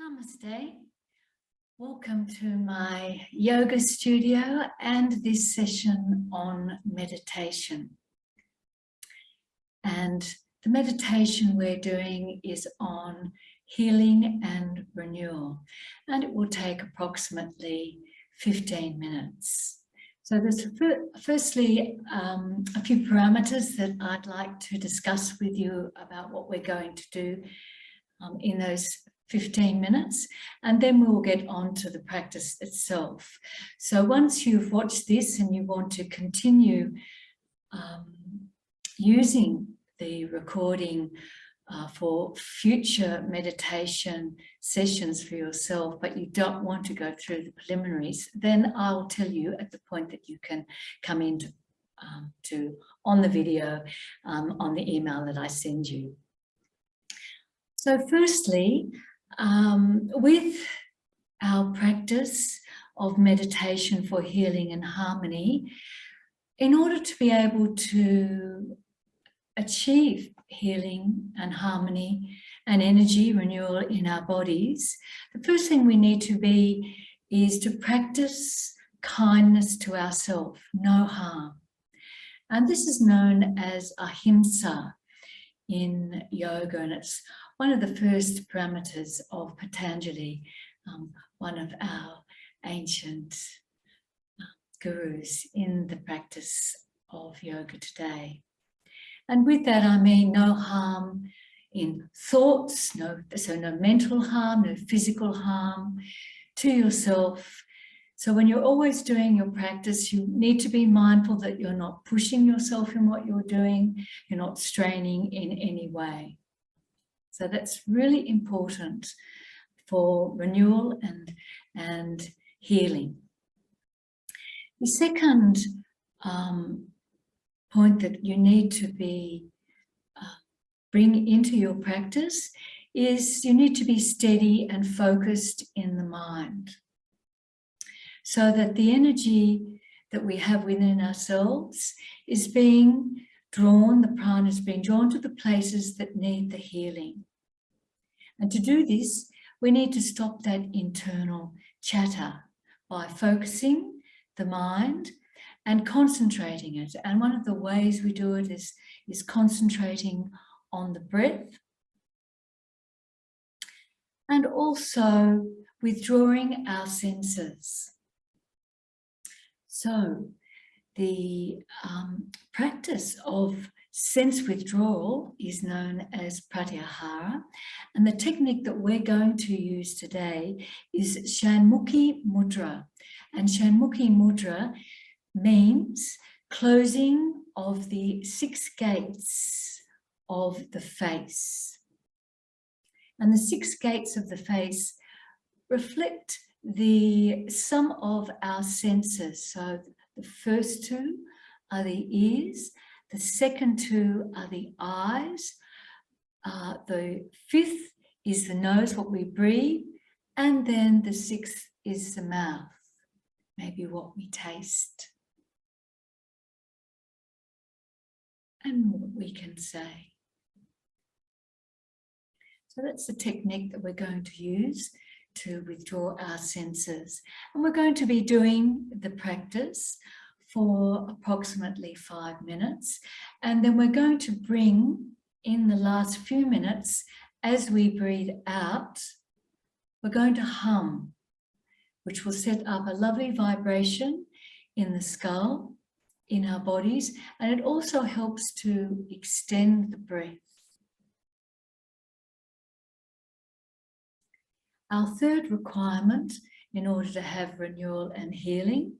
Namaste. Welcome to my yoga studio and this session on meditation. And the meditation we're doing is on healing and renewal, and it will take approximately 15 minutes. So there's firstly a few parameters that I'd like to discuss with you about what we're going to do in those 15 minutes, and then we'll get on to the practice itself. So once you've watched this and you want to continue using the recording for future meditation sessions for yourself, but you don't want to go through the preliminaries, then I'll tell you at the point that you can come in on the video on the email that I send you. So firstly, with our practice of meditation for healing and harmony, in order to be able to achieve healing and harmony and energy renewal in our bodies, the first thing we need to be is to practice kindness to ourselves, no harm. And this is known as ahimsa in yoga, and it's one of the first parameters of Patanjali, one of our ancient gurus in the practice of yoga today. And with that, I mean no harm in thoughts, so no mental harm, no physical harm to yourself. So when you're always doing your practice, you need to be mindful that you're not pushing yourself in what you're doing, you're not straining in any way. So that's really important for renewal and healing. The second point that you need to bring into your practice is you need to be steady and focused in the mind, so that the energy that we have within ourselves is being drawn, the prana is being drawn to the places that need the healing. And to do this, we need to stop that internal chatter by focusing the mind and concentrating it. And one of the ways we do it is concentrating on the breath, and also withdrawing our senses. So the practice of sense withdrawal is known as pratyahara, and the technique that we're going to use today is Shanmukhi mudra. And Shanmukhi mudra means closing of the 6 gates of the face. And the 6 gates of the face reflect the sum of our senses. So the first 2 are the ears, the second 2 are the eyes, the 5th is the nose, what we breathe, and then the 6th is the mouth, maybe what we taste and what we can say. So that's the technique that we're going to use to withdraw our senses. And we're going to be doing the practice for approximately 5 minutes. And then we're going to bring in the last few minutes, as we breathe out, we're going to hum, which will set up a lovely vibration in the skull, in our bodies, and it also helps to extend the breath. Our third requirement in order to have renewal and healing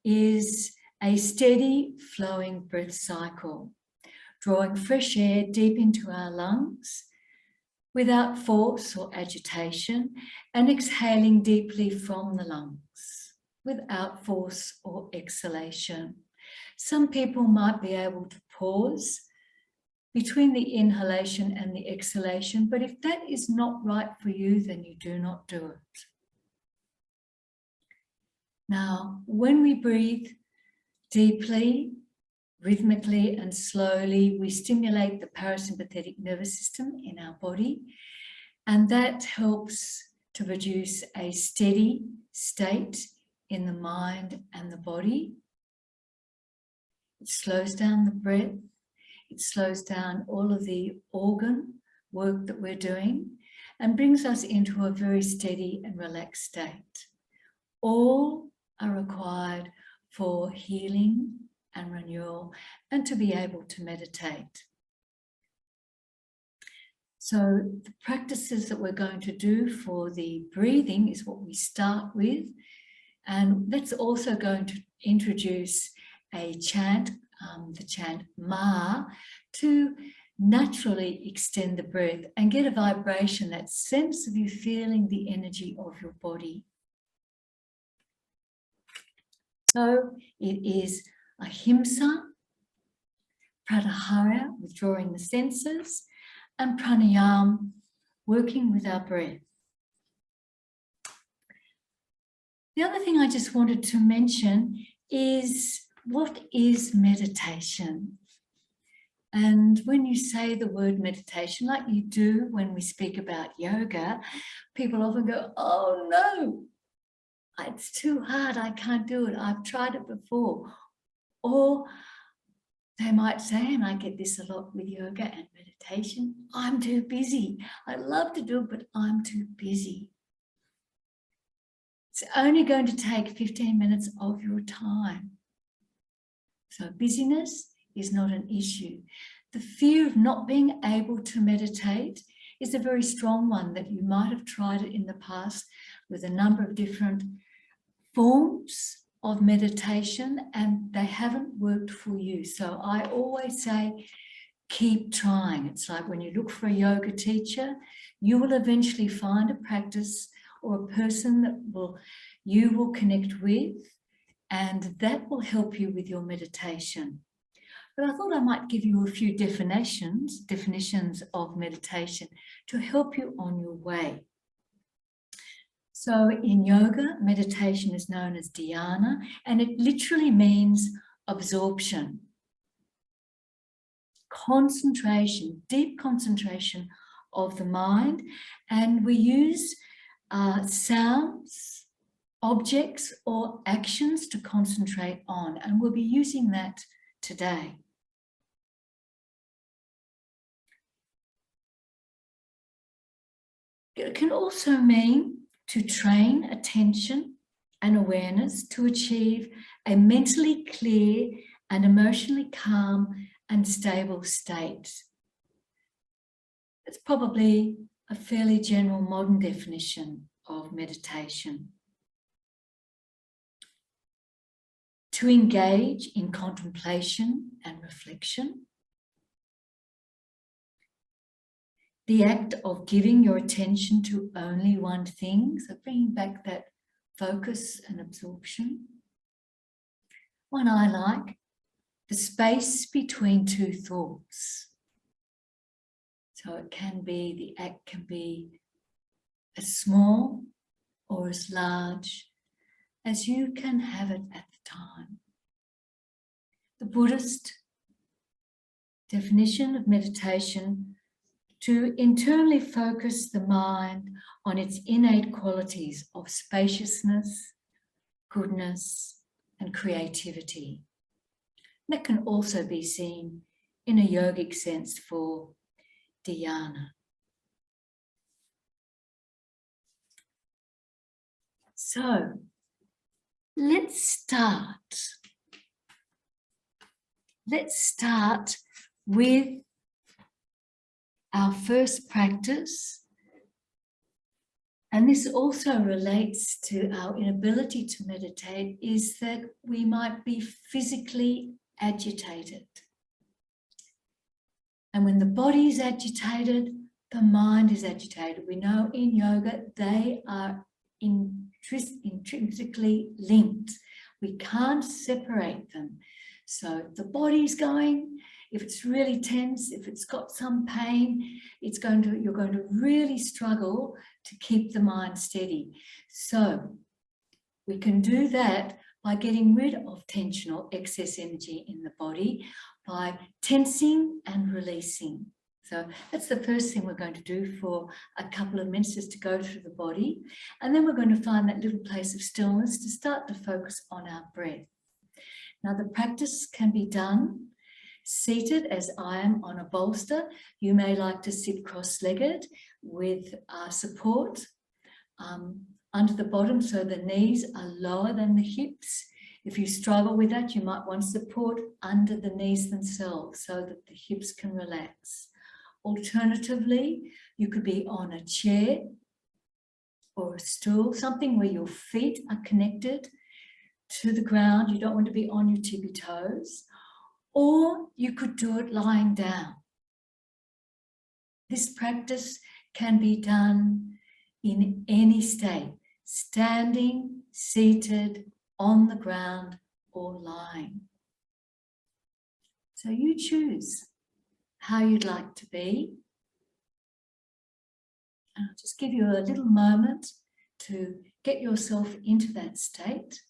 is a steady flowing breath cycle, drawing fresh air deep into our lungs without force or agitation, and exhaling deeply from the lungs without force or exhalation. Some people might be able to pause between the inhalation and the exhalation, but if that is not right for you, then you do not do it. Now, when we breathe deeply, rhythmically and slowly, we stimulate the parasympathetic nervous system in our body, and that helps to produce a steady state in the mind and the body. It slows down the breath. It slows down all of the organ work that we're doing and brings us into a very steady and relaxed state. All are required for healing and renewal and to be able to meditate. So the practices that we're going to do for the breathing is what we start with. And that's also going to introduce a chant, the chant Ma, to naturally extend the breath and get a vibration, that sense of you feeling the energy of your body. So it is ahimsa, pratyahara, withdrawing the senses, and pranayama, working with our breath. The other thing I just wanted to mention is, what is meditation? And when you say the word meditation, like you do when we speak about yoga, people often go, oh no, it's too hard, I can't do it, I've tried it before. Or they might say, and I get this a lot with yoga and meditation, I'm too busy. I love to do it, but I'm too busy. It's only going to take 15 minutes of your time. So busyness is not an issue. The fear of not being able to meditate is a very strong one, that you might have tried it in the past with a number of different forms of meditation and they haven't worked for you. So I always say, keep trying. It's like when you look for a yoga teacher, you will eventually find a practice or a person that you will connect with, and that will help you with your meditation. But I thought I might give you a few definitions of meditation to help you on your way. So in yoga, meditation is known as dhyana, and it literally means absorption, concentration, deep concentration of the mind. And we use sounds, objects, or actions to concentrate on, and we'll be using that today. It can also mean to train attention and awareness to achieve a mentally clear and emotionally calm and stable state. It's probably a fairly general modern definition of meditation. To engage in contemplation and reflection. The act of giving your attention to only one thing, so bringing back that focus and absorption. One I like, the space between two thoughts. So it can be, the act can be as small or as large as you can have it at the time. The Buddhist definition of meditation: to internally focus the mind on its innate qualities of spaciousness, goodness, and creativity. That can also be seen in a yogic sense for dhyana. So let's start. Let's start with our first practice, and this also relates to our inability to meditate, is that we might be physically agitated. And when the body is agitated, the mind is agitated. We know in yoga they are intrinsically linked. We can't separate them. So if the body's going, if it's really tense, if it's got some pain, you're going to really struggle to keep the mind steady. So we can do that by getting rid of tension or excess energy in the body, by tensing and releasing. So that's the first thing we're going to do for a couple of minutes, is to go through the body. And then we're going to find that little place of stillness to start to focus on our breath. Now, the practice can be done seated, as I am, on a bolster. You may like to sit cross-legged with support under the bottom, so the knees are lower than the hips. If you struggle with that, you might want support under the knees themselves so that the hips can relax. Alternatively, you could be on a chair or a stool, something where your feet are connected to the ground. You don't want to be on your tippy toes. Or you could do it lying down. This practice can be done in any state, standing, seated, on the ground, or lying. So you choose how you'd like to be. And I'll just give you a little moment to get yourself into that state.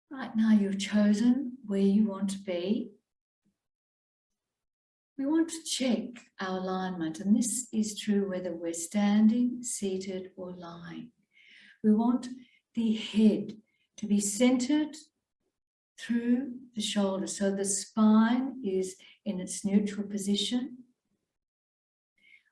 Right now you've chosen where you want to be. We want to check our alignment, and this is true whether we're standing, seated, or lying. We want the head to be centered through the shoulders, so the spine is in its neutral position.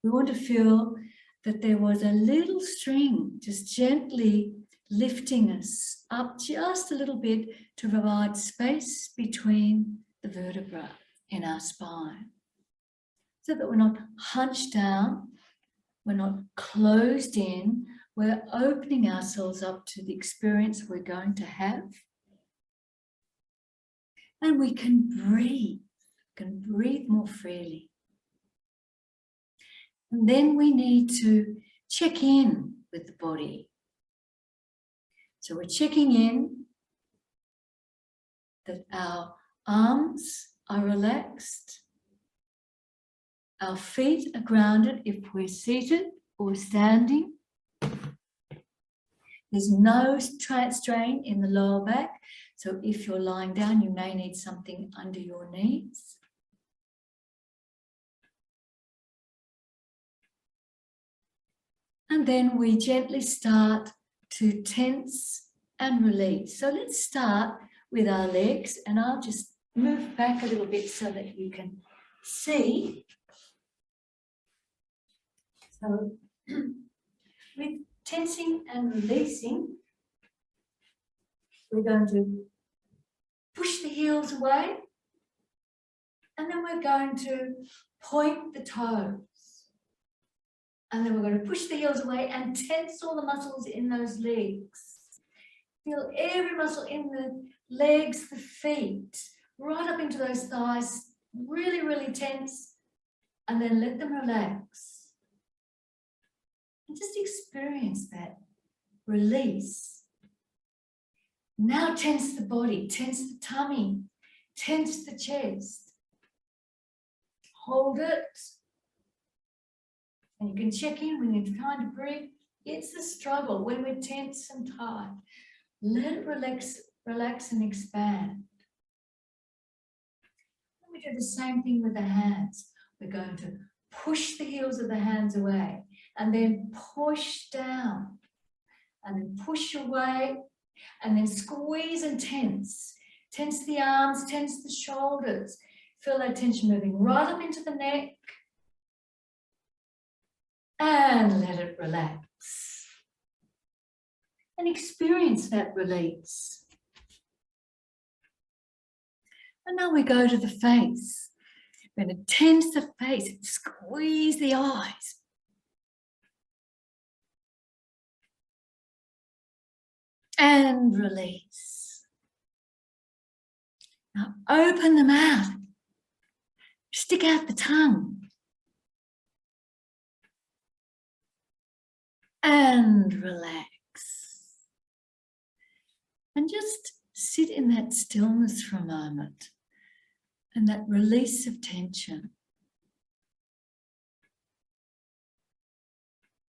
We want to feel that there was a little string just gently lifting us up just a little bit to provide space between the vertebrae in our spine, so that we're not hunched down, we're not closed in, we're opening ourselves up to the experience we're going to have. And we can breathe more freely. And then we need to check in with the body. So we're checking in that our arms are relaxed, our feet are grounded if we're seated or standing. There's no strain in the lower back, so if you're lying down, you may need something under your knees. And then we gently start to tense and release. So let's start with our legs, and I'll just move back a little bit so that you can see. So with tensing and releasing, we're going to push the heels away, and then we're going to point the toes. And then we're going to push the heels away and tense all the muscles in those legs. Feel every muscle in the legs, the feet, right up into those thighs, really, really tense, and then let them relax. And just experience that release. Now tense the body, tense the tummy, tense the chest. Hold it. And you can check in when you're trying to breathe. It's a struggle when we're tense and tight. Let it relax and expand. And we do the same thing with the hands. We're going to push the heels of the hands away and then push down and then push away and then squeeze and tense. Tense the arms, tense the shoulders. Feel that tension moving right up into the neck. And let it relax. And experience that release. And now we go to the face. We're going to tense the face and squeeze the eyes. And release. Now open the mouth. Stick out the tongue. And relax. And just sit in that stillness for a moment and that release of tension.